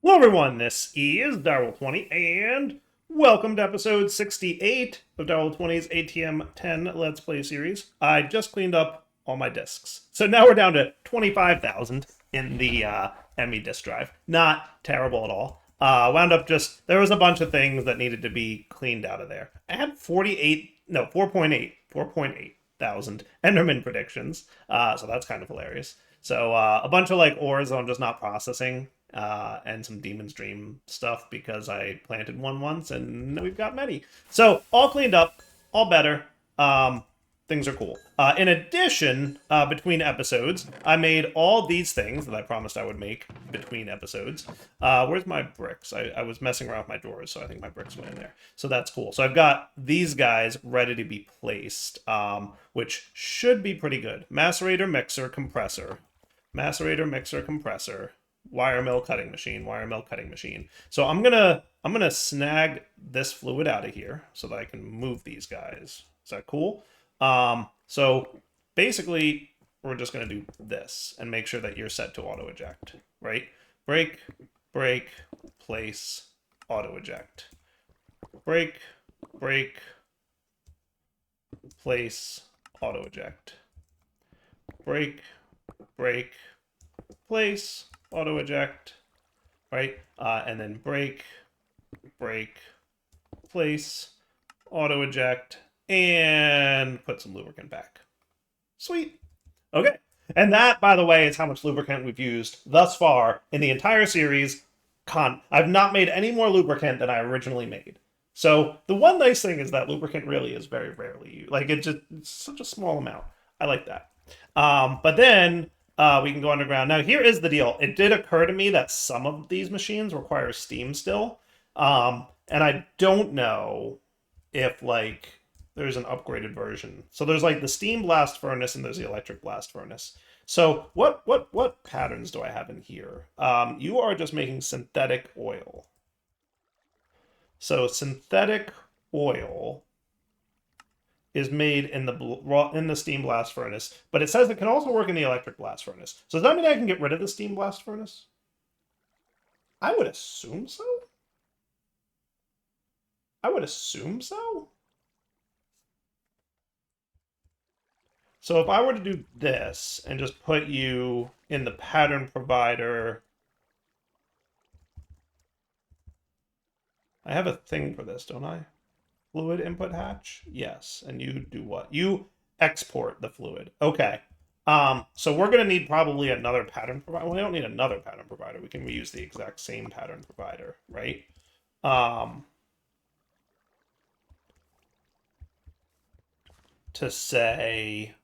Hello everyone, this is Darryl20, and welcome to episode 68 of Darryl20's ATM10 Let's Play series. I just cleaned up all my disks. So now we're down to 25,000 in the ME disk drive. Not terrible at all. Wound up there was a bunch of things that needed to be cleaned out of there. I had 4.8 thousand Enderman predictions, so that's kind of hilarious. So a bunch of like ores I'm just not processing, and some Demon's Dream stuff because I planted one once and we've got many. So all cleaned up, all better. Things are cool. In addition, between episodes, I made all these things that I promised I would make between episodes. Where's my bricks? I was messing around with my drawers, so I think my bricks went in there. So that's cool. So I've got these guys ready to be placed, which should be pretty good. Macerator, mixer, compressor. Macerator, mixer, compressor. Wire mill, cutting machine, wire mill, cutting machine. So I'm gonna snag this fluid out of here so that I can move these guys. Is that cool? So basically we're just gonna do this and make sure that you're set to auto eject, right? Break, break, place, auto eject. Break, break, place, auto eject. Break, break, place, auto eject, right? And then break, break, place, auto eject, and put some lubricant back. Sweet. Okay. And that, by the way, is how much lubricant we've used thus far in the entire series. I've not made any more lubricant than I originally made. So the one nice thing is that lubricant really is very rarely used. Like it's such a small amount. I like that. But then we can go underground. Now, here is the deal. It did occur to me that some of these machines require steam still. And I don't know if, like, there's an upgraded version. So there's, like, the steam blast furnace and there's the electric blast furnace. So what patterns do I have in here? You are just making synthetic oil. So synthetic oil is made in the steam blast furnace, but it says it can also work in the electric blast furnace. So does that mean I can get rid of the steam blast furnace? I would assume so. I would assume so. So if I were to do this and just put you in the pattern provider, I have a thing for this, don't I? Fluid input hatch? Yes. And you do what? You export the fluid. Okay. So we're going to need probably another pattern provider. Well, we don't need another pattern provider. We can reuse the exact same pattern provider, right? To say,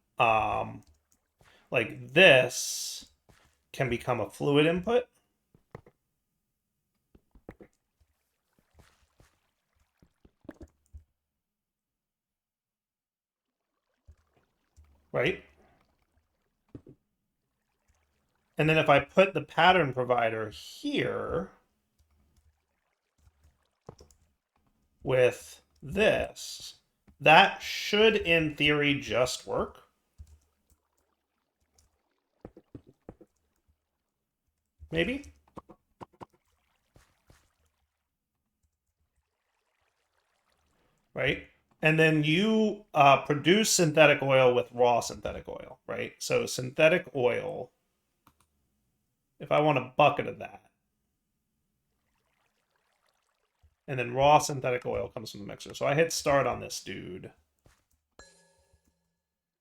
like this can become a fluid input. Right? And then if I put the pattern provider here with this, that should, in theory, just work. Maybe? Right? And then you produce synthetic oil with raw synthetic oil, right? So synthetic oil, if I want a bucket of that, and then raw synthetic oil comes from the mixer. So I hit start on this dude.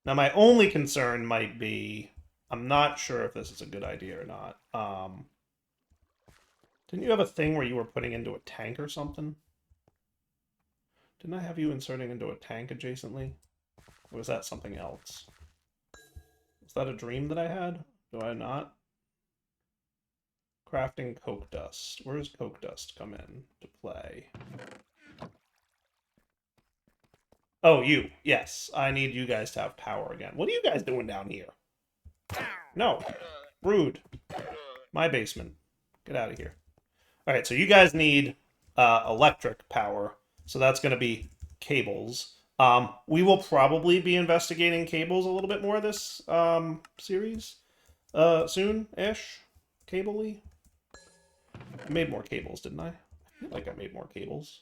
Now my only concern might be, I'm not sure if this is a good idea or not. Didn't you have a thing where you were putting into a tank or something? Didn't I have you inserting into a tank adjacently? Or was that something else? Was that a dream that I had? Do I not? Crafting coke dust. Where does coke dust come in to play? Oh, you. Yes. I need you guys to have power again. What are you guys doing down here? No. Rude. My basement. Get out of here. All right, so you guys need electric power. So that's going to be cables. We will probably be investigating cables a little bit more this series soon-ish. Cable-y. I made more cables, didn't I? I feel like I made more cables.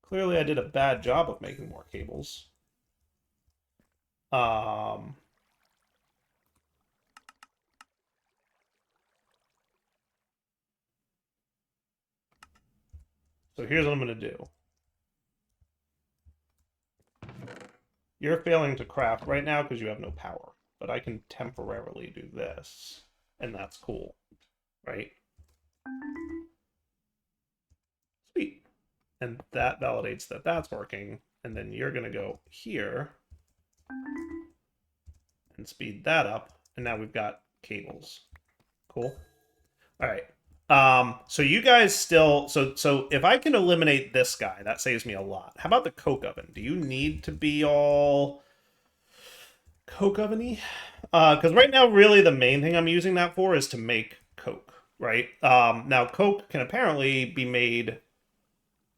Clearly I did a bad job of making more cables. So here's what I'm going to do. You're failing to craft right now because you have no power, but I can temporarily do this, and that's cool, right? Sweet. And that validates that that's working, and then you're going to go here and speed that up, and now we've got cables. Cool. All right. So you guys still so if I can eliminate this guy, that saves me a lot. How about the coke oven? Do you need to be all coke oven-y? Because right now, really, the main thing I'm using that for is to make coke, right? Now, coke can apparently be made.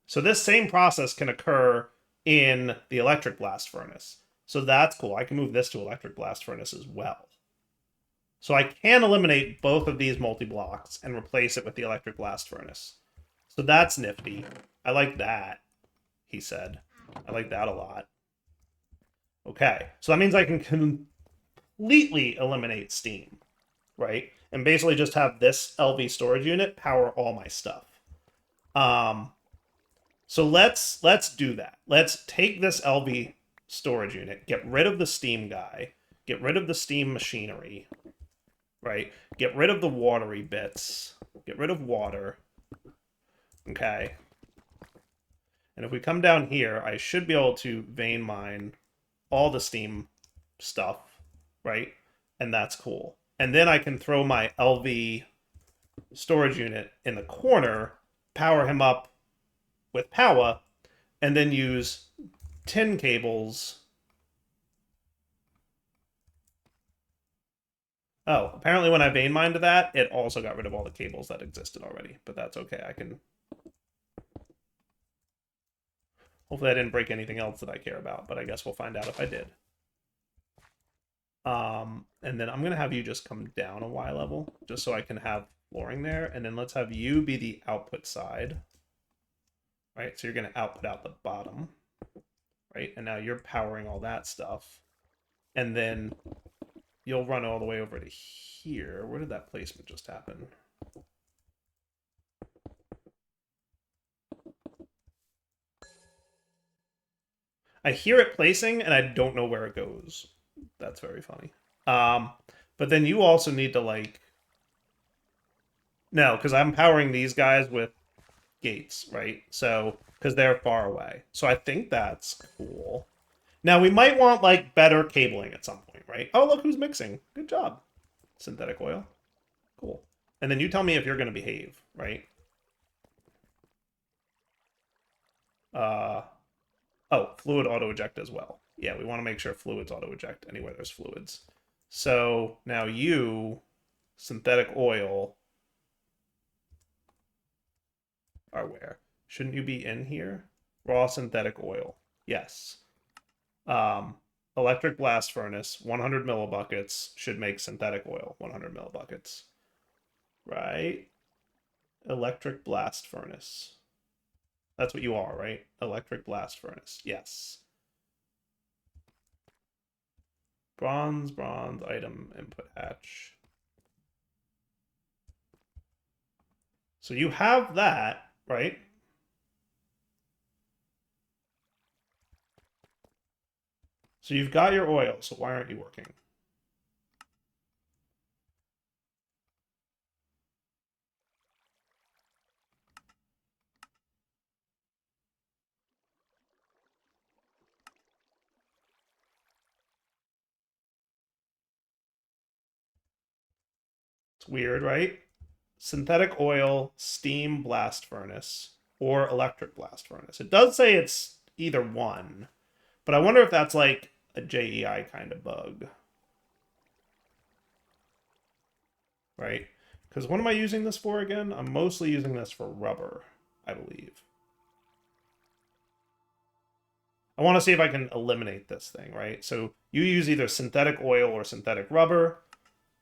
So this same process can occur in the electric blast furnace. So that's cool. I can move this to electric blast furnace as well. So I can eliminate both of these multi-blocks and replace it with the electric blast furnace. So that's nifty. I like that, he said. I like that a lot. Okay, so that means I can completely eliminate steam, right? And basically just have this LV storage unit power all my stuff. So let's do that. Let's take this LV storage unit, get rid of the steam guy, get rid of the steam machinery, right? Get rid of the watery bits, get rid of water. Okay. And if we come down here, I should be able to vein mine all the steam stuff, right? And that's cool. And then I can throw my LV storage unit in the corner, power him up with power, and then use tin cables. Oh, apparently when I vein mined that, it also got rid of all the cables that existed already, but that's okay. I can... Hopefully I didn't break anything else that I care about, but I guess we'll find out if I did. And then I'm going to have you just come down a Y level, just so I can have flooring there. And then let's have you be the output side. Right, so you're going to output out the bottom. Right, and now you're powering all that stuff. And then you'll run all the way over to here. Where did that placement just happen? I hear it placing, and I don't know where it goes. That's very funny. But then you also need to, like... No, because I'm powering these guys with gates, right? So, because they're far away. So I think that's cool. Now, we might want, like, better cabling at some point, right? Oh, look who's mixing. Good job. Synthetic oil. Cool. And then you tell me if you're going to behave, right? Oh, fluid auto-eject as well. Yeah, we want to make sure fluids auto-eject anywhere there's fluids. So now you, synthetic oil, are where? Shouldn't you be in here? Raw synthetic oil. Yes. Electric blast furnace, 100 millibuckets should make synthetic oil, 100 millibuckets. Right? Electric blast furnace. That's what you are, right? Electric blast furnace. Yes. Bronze, item, input hatch. So you have that, right? So you've got your oil, so why aren't you working? It's weird, right? Synthetic oil, steam blast furnace, or electric blast furnace. It does say it's either one, but I wonder if that's like a JEI kind of bug. Right? Because what am I using this for again? I'm mostly using this for rubber, I believe. I want to see if I can eliminate this thing, right? So you use either synthetic oil or synthetic rubber,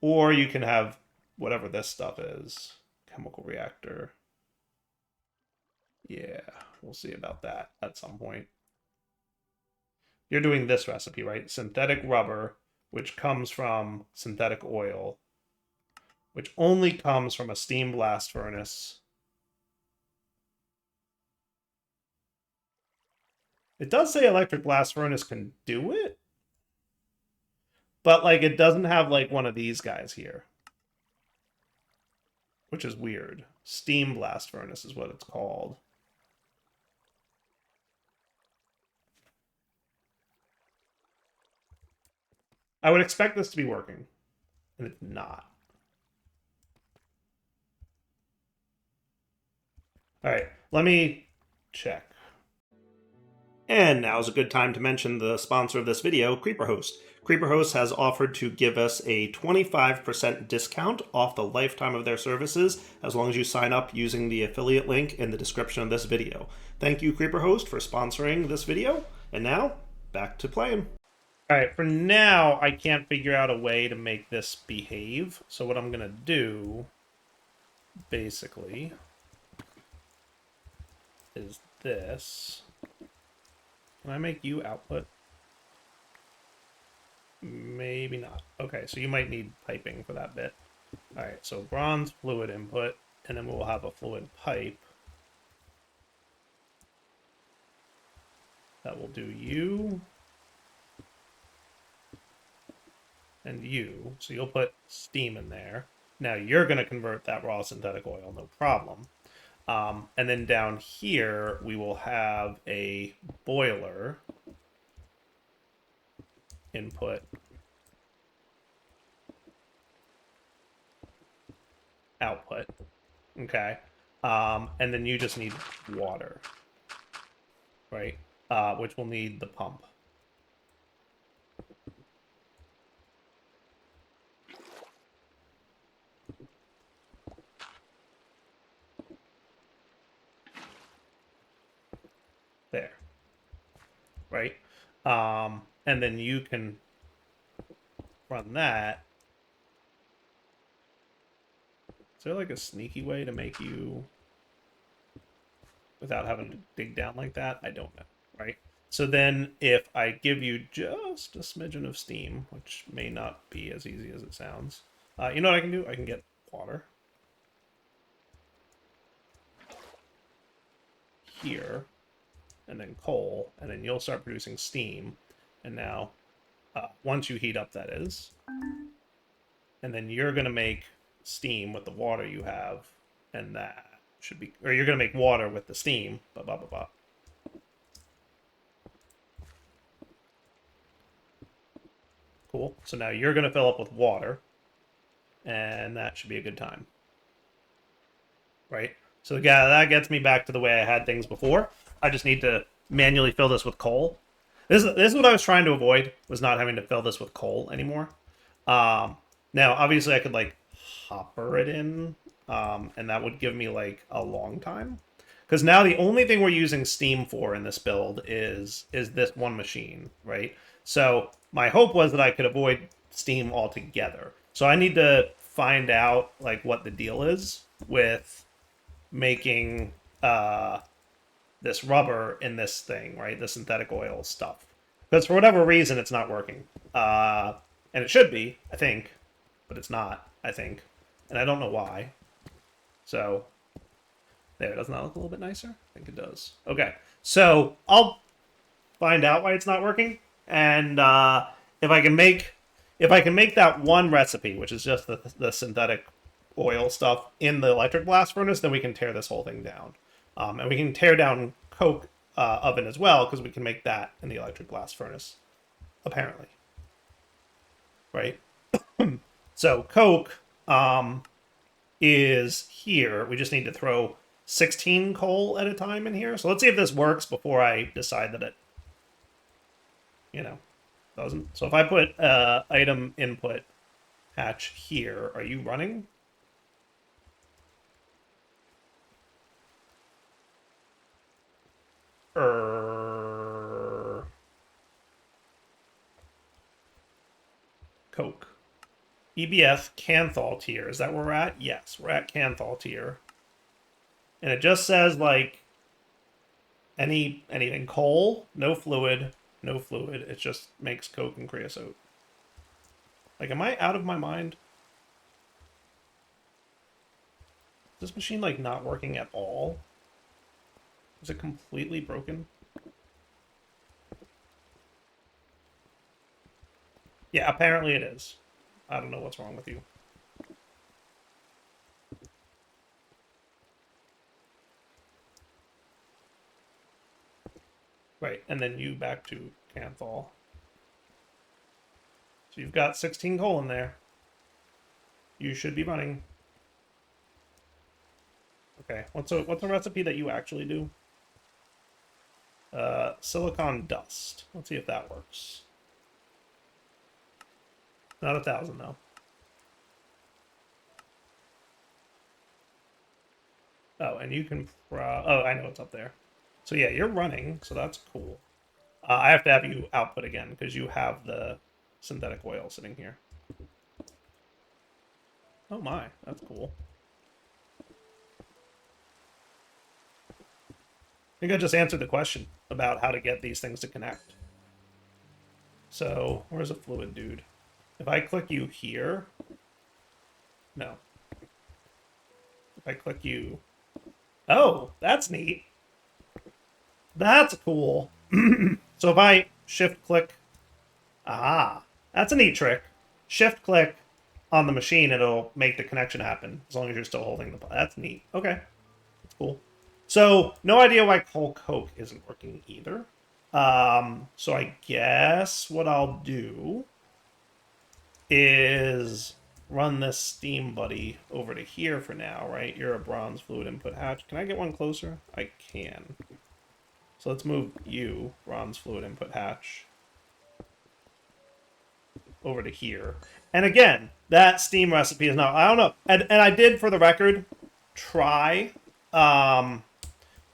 or you can have whatever this stuff is. Chemical reactor. Yeah, we'll see about that at some point. You're doing this recipe, right? Synthetic rubber, which comes from synthetic oil, which only comes from a steam blast furnace. It does say electric blast furnace can do it, but like it doesn't have like one of these guys here, which is weird. Steam blast furnace is what it's called. I would expect this to be working, and it's not. All right, let me check. And now is a good time to mention the sponsor of this video, CreeperHost. CreeperHost has offered to give us a 25% discount off the lifetime of their services as long as you sign up using the affiliate link in the description of this video. Thank you, CreeperHost, for sponsoring this video. And now, back to playing. All right, for now, I can't figure out a way to make this behave. So what I'm going to do, basically, is this. Can I make you output? Maybe not. Okay, so you might need piping for that bit. All right, so bronze fluid input, and then we'll have a fluid pipe. That will do you. And you. So you'll put steam in there. Now you're going to convert that raw synthetic oil, no problem. And then down here, we will have a boiler input output. Okay. And then you just need water, right? Which will need the pump. There. Right? And then you can run that. Is there like a sneaky way to make you without having to dig down like that? I don't know, right? So then if I give you just a smidgen of steam, which may not be as easy as it sounds, you know what I can do? I can get water here, and then coal, and then you'll start producing steam. And now, once you heat up, that is, and then you're going to make steam with the water you have, and that should be, or you're going to make water with the steam, blah, blah, blah, blah. Cool. So now you're going to fill up with water, and that should be a good time. Right? So yeah, that gets me back to the way I had things before. I just need to manually fill this with coal. This is what I was trying to avoid, was not having to fill this with coal anymore. Now, obviously, I could, like, hopper it in, and that would give me, like, a long time. Because now the only thing we're using steam for in this build is this one machine, right? So my hope was that I could avoid steam altogether. So I need to find out, like, what the deal is with making this rubber in this thing, right? The synthetic oil stuff. Because for whatever reason, it's not working. And it should be, I think. But it's not, I think. And I don't know why. So, there, doesn't that look a little bit nicer? I think it does. Okay, so I'll find out why it's not working. And if I can make that one recipe, which is just the synthetic oil stuff in the electric blast furnace, then we can tear this whole thing down. And we can tear down coke oven as well, because we can make that in the electric blast furnace, apparently. Right? So coke is here. We just need to throw 16 coal at a time in here. So let's see if this works before I decide that it, doesn't. So if I put item input hatch here, are you running? Coke. EBS Canthal tier. Is that where we're at? Yes, we're at Canthal tier. And it just says, like, anything. Coal, no fluid, no fluid. It just makes coke and creosote. Like, am I out of my mind? Is this machine, like, not working at all? Is it completely broken? Yeah, apparently it is. I don't know what's wrong with you. Right, and then you back to Canthal. So you've got 16 coal in there. You should be running. Okay, what's a recipe that you actually do? Silicon dust. Let's see if that works. Not 1,000 though. Oh, and you can. Oh, I know it's up there. So yeah, you're running, so that's cool. I have to have you output again because you have the synthetic oil sitting here. Oh my, that's cool. I think I just answered the question about how to get these things to connect. So, where's a fluid dude? If I click you here... No. If I click you... Oh, that's neat. That's cool. So if I shift-click... Ah, that's a neat trick. Shift-click on the machine, it'll make the connection happen, as long as you're still holding the... That's neat. Okay. That's cool. So, no idea why coal coke isn't working either. So I guess what I'll do is run this steam buddy over to here for now, right? You're a bronze fluid input hatch. Can I get one closer? I can. So let's move you, bronze fluid input hatch, over to here. And again, that steam recipe is not, I don't know. And I did, for the record, try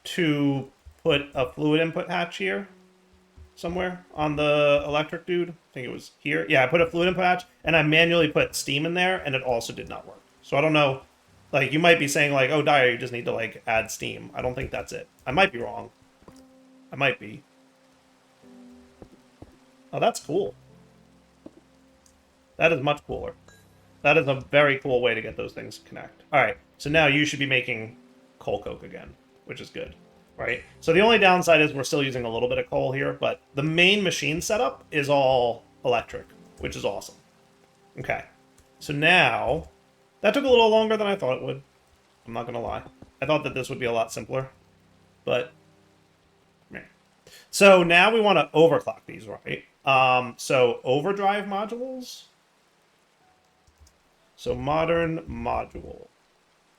to put a fluid input hatch here somewhere on the electric dude. I think it was here. Yeah, I put a fluid input hatch, and I manually put steam in there, and it also did not work. So I don't know. Like, you might be saying, like, oh, Dyer, you just need to, like, add steam. I don't think that's it. I might be wrong. I might be. Oh, that's cool. That is much cooler. That is a very cool way to get those things to connect. All right, so now you should be making coal coke again, which is good, right? So the only downside is we're still using a little bit of coal here, but the main machine setup is all electric, which is awesome. Okay, so now, that took a little longer than I thought it would. I'm not going to lie. I thought that this would be a lot simpler, but... So now we want to overclock these, right? So overdrive modules. So modern module.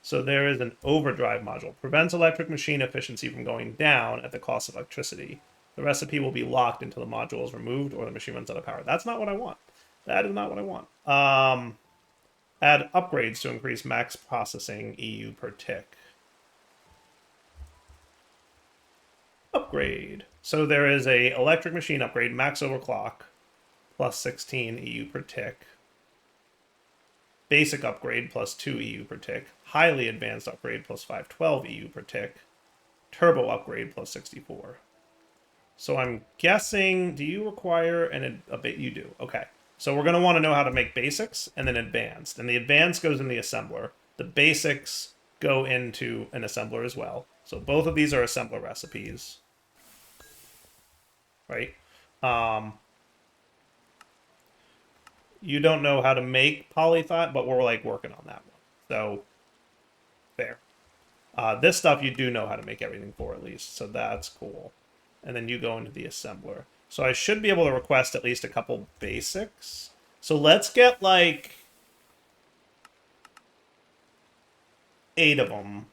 So there is an overdrive module. Prevents electric machine efficiency from going down at the cost of electricity. The recipe will be locked until the module is removed or the machine runs out of power. That's not what I want. That is not what I want. Add upgrades to increase max processing EU per tick. Upgrade. So there is a electric machine upgrade, max overclock, plus 16 EU per tick. Basic upgrade, plus 2 EU per tick. Highly advanced upgrade, plus 512 EU per tick. Turbo upgrade, plus 64. So I'm guessing, do you require a bit? You do. Okay. So we're going to want to know how to make basics and then advanced. And the advanced goes in the assembler. The basics go into an assembler as well. So both of these are assembler recipes. Right? You don't know how to make polythioate, but we're like working on that one. So, fair. This stuff you do know how to make everything for at least, so that's cool. And then you go into the assembler. So I should be able to request at least a couple basics. So let's get like 8 of them.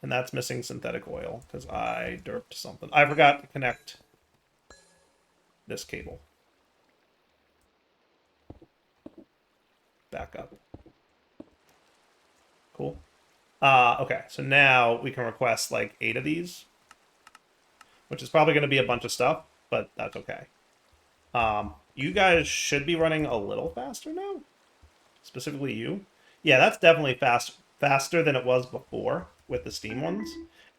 And that's missing synthetic oil because I derped something. I forgot to connect this cable. Back up. Cool. Okay, so now we can request like 8 of these, which is probably going to be a bunch of stuff, but that's okay. You guys should be running a little faster now. specifically you. Yeah, that's definitely faster than it was before with the Steam ones.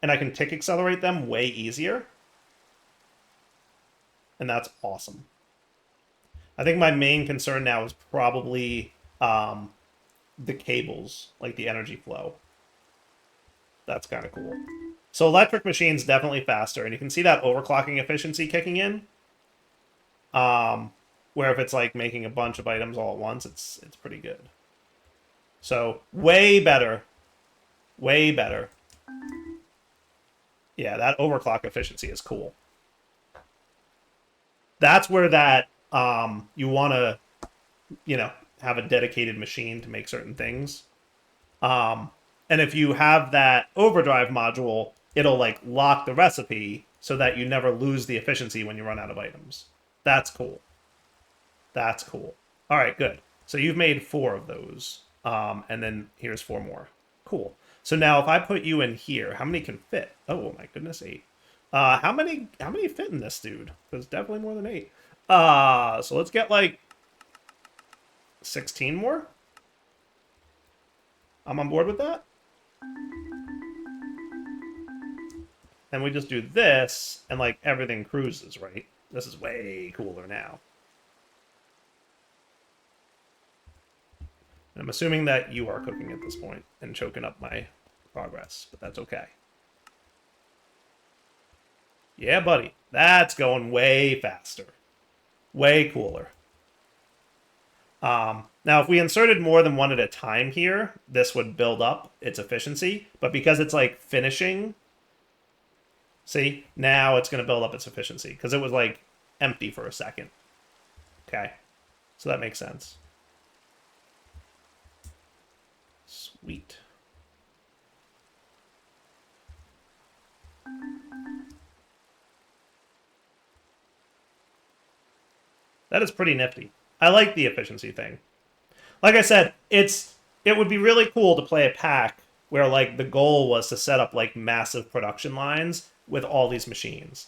And I can tick accelerate them way easier. And that's awesome. I think my main concern now is probably the cables, like the energy flow. That's kind of cool. So electric machines definitely faster, and you can see that overclocking efficiency kicking in. Where if it's like making a bunch of items all at once, it's pretty good. So way better. Way better. Yeah, that overclock efficiency is cool. That's where that you want to, have a dedicated machine to make certain things. And if you have that overdrive module, it'll like lock the recipe so that you never lose the efficiency when you run out of items. That's cool. That's cool. All right, good. So you've made 4 of those. And then here's 4 more. Cool. So now if I put you in here, how many can fit? Oh my goodness, 8. How many fit in this dude? There's definitely more than 8. So let's get like 16 more. I'm on board with that. And we just do this, and like everything cruises, right? This is way cooler now. And I'm assuming that you are cooking at this point and choking up my progress, but that's okay. Yeah, buddy. That's going way faster. Way cooler. Now, if we inserted more than one at a time here, this would build up its efficiency. But because it's like finishing, see, now it's going to build up its efficiency because it was like empty for a second. Okay, so that makes sense. Sweet. That is pretty nifty. I like the efficiency thing. Like I said, it would be really cool to play a pack where like the goal was to set up like massive production lines with all these machines.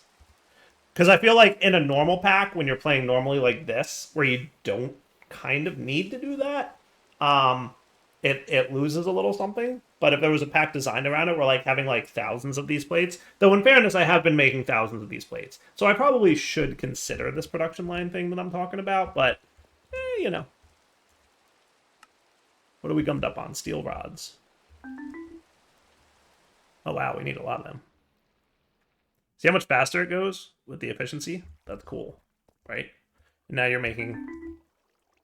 Because I feel like in a normal pack, when you're playing normally like this, where you don't kind of need to do that, it loses a little something. But if there was a pack designed around it, we're like having like thousands of these plates. Though in fairness, I have been making thousands of these plates, so I probably should consider this production line thing that I'm talking about. But you know, what are we gummed up on? Steel rods. Oh wow, we need a lot of them. See how much faster it goes with the efficiency? That's cool, right? And now you're making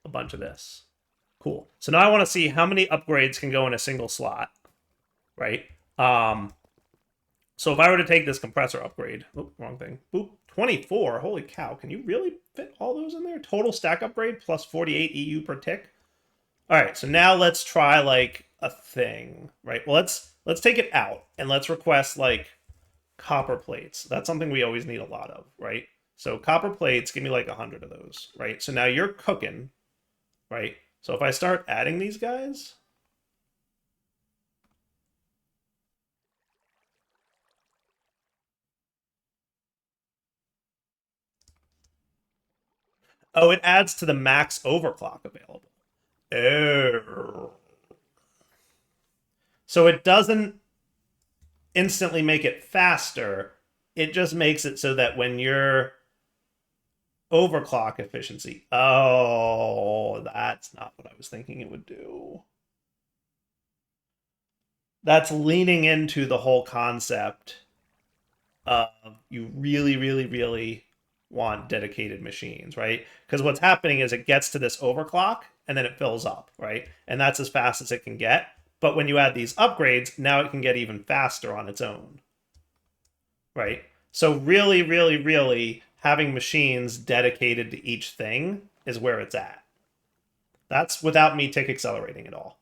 a bunch of this. Cool. So now I want to see how many upgrades can go in a single slot, right? So if I were to take this compressor upgrade, oh, wrong thing. Boop, 24. Holy cow! Can you really fit all those in there? Total stack upgrade plus 48 EU per tick. All right. So now let's try like a thing, right? Well, let's take it out and let's request like copper plates. That's something we always need a lot of, right? So copper plates, give me like 100 of those, right? So now you're cooking, right? So if I start adding these guys, oh, it adds to the max overclock available. Oh. So it doesn't instantly make it faster. It just makes it so that when you're overclock efficiency, oh, that's not what I was thinking it would do. That's leaning into the whole concept of you really, really, really want dedicated machines, right? Because what's happening is it gets to this overclock and then it fills up, right? And that's as fast as it can get. But when you add these upgrades, now it can get even faster on its own, right? So really, really, really having machines dedicated to each thing is where it's at. That's without me tick accelerating at all,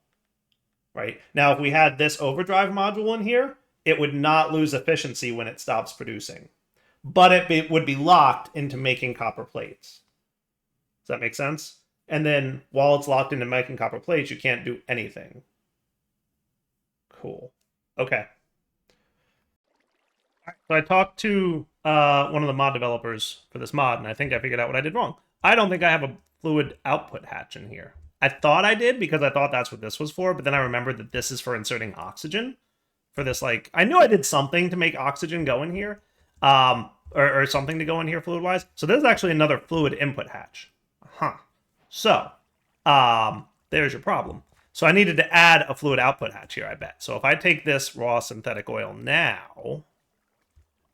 right? Now, if we had this overdrive module in here, it would not lose efficiency when it stops producing, but it would be locked into making copper plates. Does that make sense? And then while it's locked into making copper plates, you can't do anything. Cool. Okay. So I talked to one of the mod developers for this mod, and I think I figured out what I did wrong. I don't think I have a fluid output hatch in here. I thought I did because I thought that's what this was for, but then I remembered that this is for inserting oxygen. For this, like, I knew I did something to make oxygen go in here, or something to go in here fluid-wise. So this is actually another fluid input hatch. Huh. So, there's your problem. So I needed to add a fluid output hatch here, I bet. So if I take this raw synthetic oil now,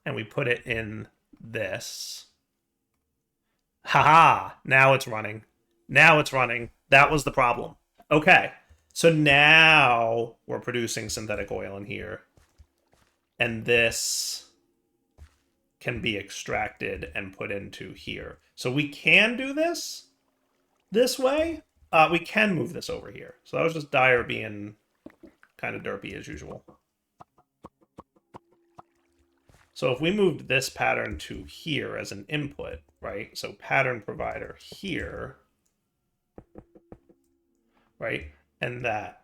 and we put it in this, haha, now it's running. Now it's running. That was the problem. Okay, so now we're producing synthetic oil in here. And this can be extracted and put into here. So we can do this way. We can move this over here. So that was just Dyer being kind of derpy as usual. So if we moved this pattern to here as an input, right? So pattern provider here, right? And that.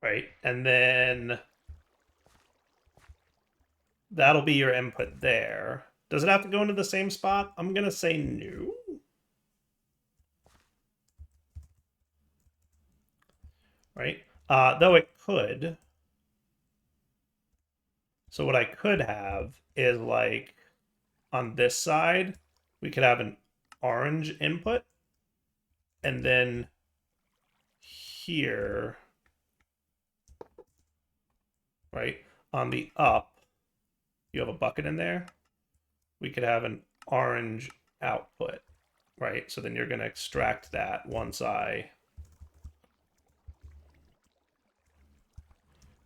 Right? And then that'll be your input there. Does it have to go into the same spot? I'm going to say no. Right? Though it could. So what I could have is like on this side, we could have an orange input. And then here, right, on the up, you have a bucket in there. We could have an orange output, right? So then you're going to extract that once I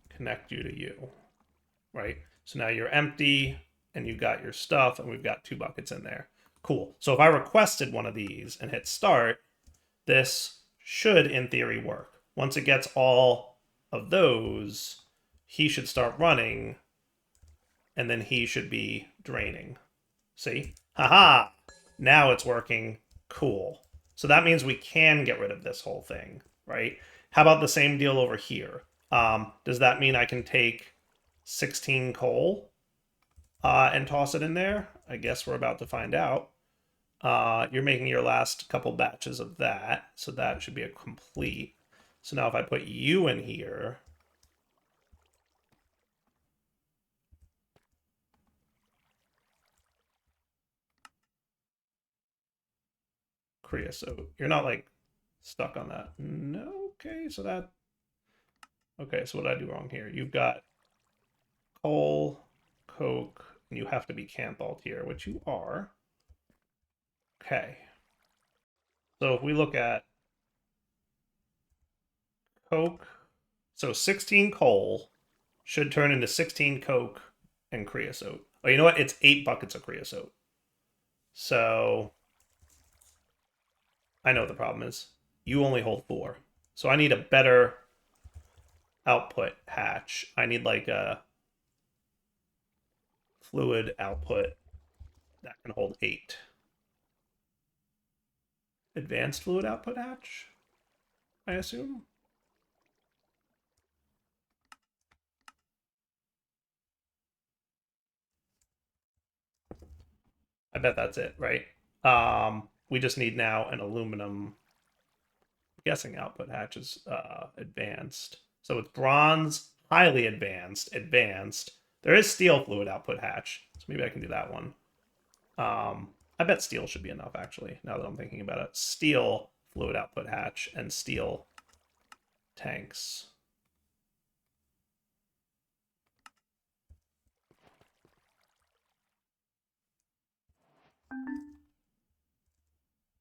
connect you to you, right? So now you're empty and you've got your stuff and we've got 2 buckets in there. Cool. So if I requested one of these and hit start, this should, in theory, work. Once it gets all of those, he should start running and then he should be draining. See? Haha! Now it's working. Cool. So that means we can get rid of this whole thing, right? How about the same deal over here? Does that mean I can take 16 coal and toss it in there? I guess we're about to find out. You're making your last couple batches of that, so that should be a complete. So now if I put you in here, creosote. You're not like stuck on that. No, okay, so that. Okay, so what did I do wrong here? You've got coal, coke, and you have to be cantholed here, which you are. Okay. So if we look at coke, so 16 coal should turn into 16 coke and creosote. Oh, you know what? It's 8 buckets of creosote. So I know what the problem is. You only hold 4. So I need a better output hatch. I need like a fluid output that can hold 8. Advanced fluid output hatch, I assume. I bet that's it, right? We just need now an aluminum. I'm guessing output hatch is advanced. So it's bronze, highly advanced, advanced. There is steel fluid output hatch, so maybe I can do that one. I bet steel should be enough, actually, now that I'm thinking about it. Steel fluid output hatch and steel tanks.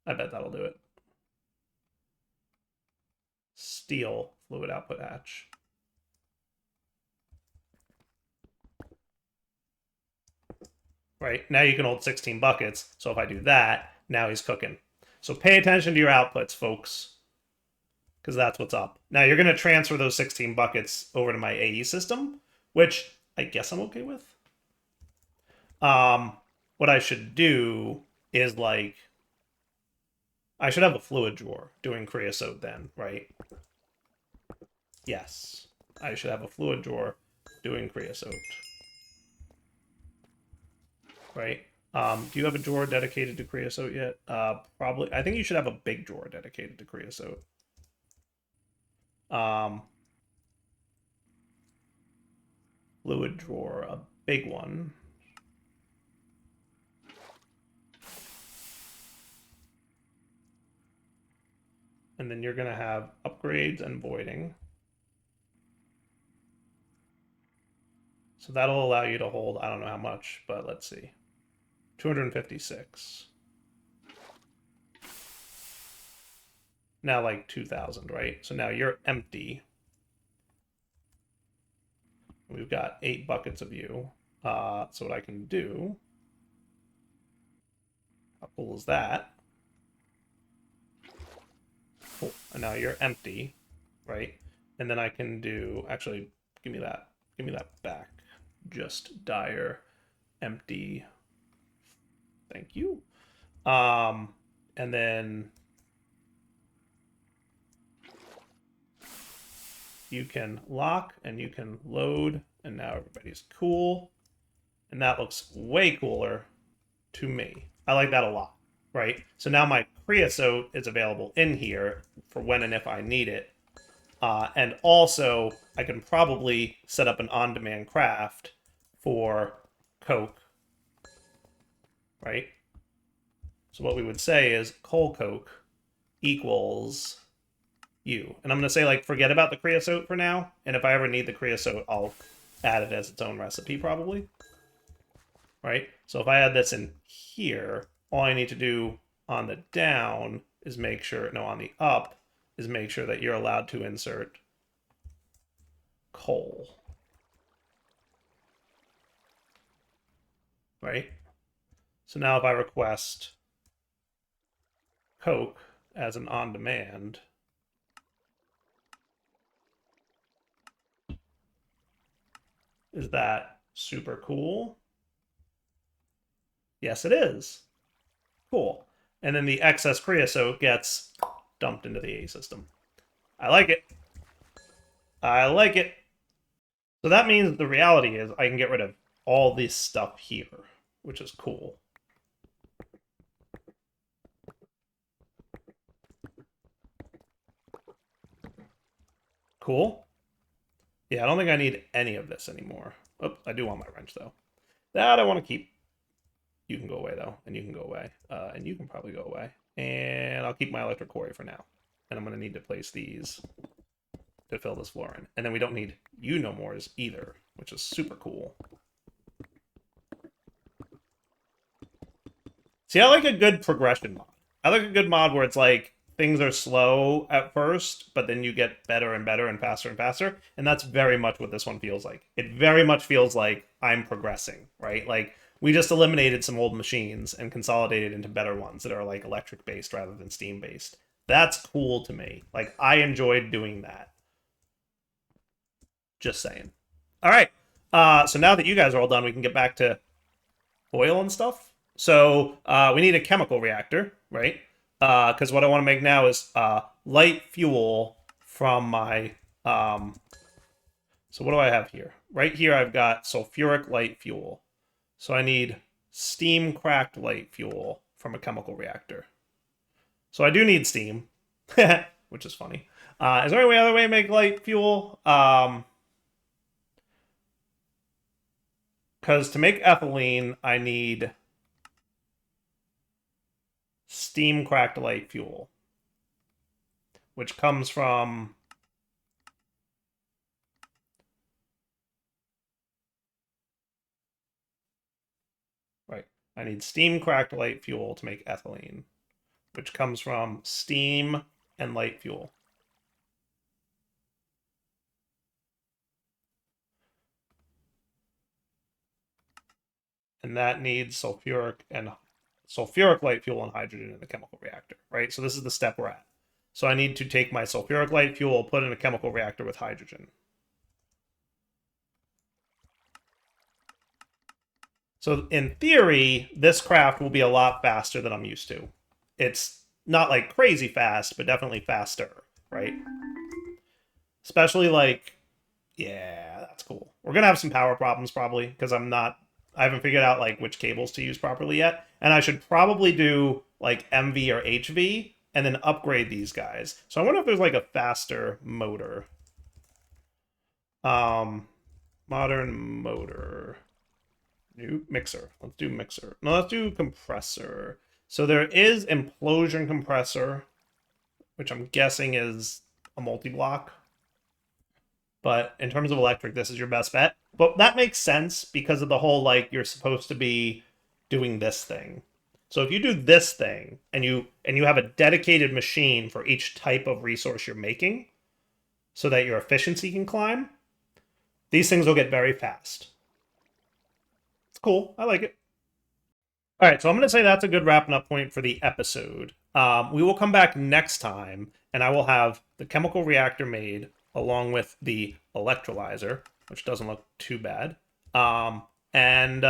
I bet that'll do it. Steel fluid output hatch. Right, now you can hold 16 buckets, so if I do that, now he's cooking. So pay attention to your outputs, folks, because that's what's up. Now you're going to transfer those 16 buckets over to my AE system, which I guess I'm okay with. What I should do is like, I should have a fluid drawer doing creosote then, right? Yes, I should have a fluid drawer doing creosote. Right? Do you have a drawer dedicated to creosote yet? Probably. I think you should have a big drawer dedicated to creosote. Fluid drawer, a big one. And then you're going to have upgrades and voiding. So that'll allow you to hold, I don't know how much, but let's see. 256. Now like 2,000, right? So now you're empty. We've got 8 buckets of you. So what I can do, how cool is that? Cool. And now you're empty, right? And then I can do, actually, give me that back. Just dire, empty. Thank you. And then you can lock and you can load, and now everybody's cool. And that looks way cooler to me. I like that a lot, right? So now my creosote is available in here for when and if I need it. And also, I can probably set up an on-demand craft for coke, right? So what we would say is coal coke equals you. And I'm going to say, like, forget about the creosote for now. And if I ever need the creosote, I'll add it as its own recipe, probably. Right? So if I add this in here, all I need to do on the down is make sure, no, on the up, is make sure that you're allowed to insert coal. Right? So now if I request coke as an on-demand, is that super cool? Yes, it is. Cool. And then the excess creosote gets dumped into the A system. I like it. I like it. So that means the reality is I can get rid of all this stuff here, which is cool. Cool. Yeah, I don't think I need any of this anymore. Oh, I do want my wrench, though. That I want to keep. You can go away, though, and you can go away. And you can probably go away. And I'll keep my electric quarry for now. And I'm going to need to place these to fill this floor in. And then we don't need you no more either, which is super cool. See, I like a good progression mod. I like a good mod where it's like things are slow at first, but then you get better and better and faster. And that's very much what this one feels like. It very much feels like I'm progressing, right? Like, we just eliminated some old machines and consolidated into better ones that are like electric based rather than steam based. That's cool to me. Like, I enjoyed doing that. Just saying. All right. So now that you guys are all done, we can get back to oil and stuff. So we need a chemical reactor, right? Because what I want to make now is light fuel from my... so what do I have here? Right here I've got sulfuric light fuel. So I need steam cracked light fuel from a chemical reactor. So I do need steam, which is funny. Is there any other way to make light fuel? Because to make ethylene, I need steam cracked light fuel, which comes from... Right. I need steam cracked light fuel to make ethylene, which comes from steam and light fuel. And that needs sulfuric light fuel and hydrogen in the chemical reactor, right? So this is the step we're at. So I need to take my sulfuric light fuel, put it in a chemical reactor with hydrogen. So in theory, this craft will be a lot faster than I'm used to. It's not like crazy fast, but definitely faster, right? Especially like, yeah, That's cool. We're gonna have some power problems probably because I haven't figured out like which cables to use properly yet. And I should probably do like MV or HV and then upgrade these guys. So I wonder if there's like a faster motor. Modern motor. New mixer. Let's do mixer. No, let's do compressor. So there is implosion compressor, which I'm guessing is a multi-block. But in terms of electric, this is your best bet. But that makes sense because of the whole, like, you're supposed to be doing this thing. So if you do this thing and you have a dedicated machine for each type of resource you're making so that your efficiency can climb, these things will get very fast. It's cool. I like it. All right, so I'm going to say that's a good wrapping up point for the episode. We will come back next time, and I will have the chemical reactor made along with the electrolyzer, which doesn't look too bad. And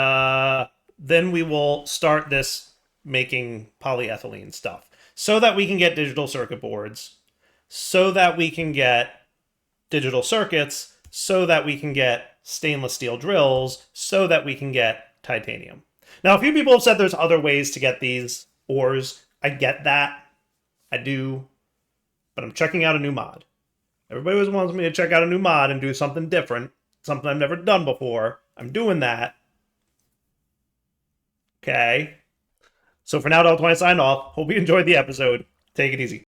then we will start this making polyethylene stuff so that we can get digital circuit boards, so that we can get digital circuits, so that we can get stainless steel drills, so that we can get titanium. Now, a few people have said there's other ways to get these ores. I get that. I do. But I'm checking out a new mod. Everybody always wants me to check out a new mod and do something different, something I've never done before. I'm doing that. Okay. So for now, I'll sign off. Hope you enjoyed the episode. Take it easy.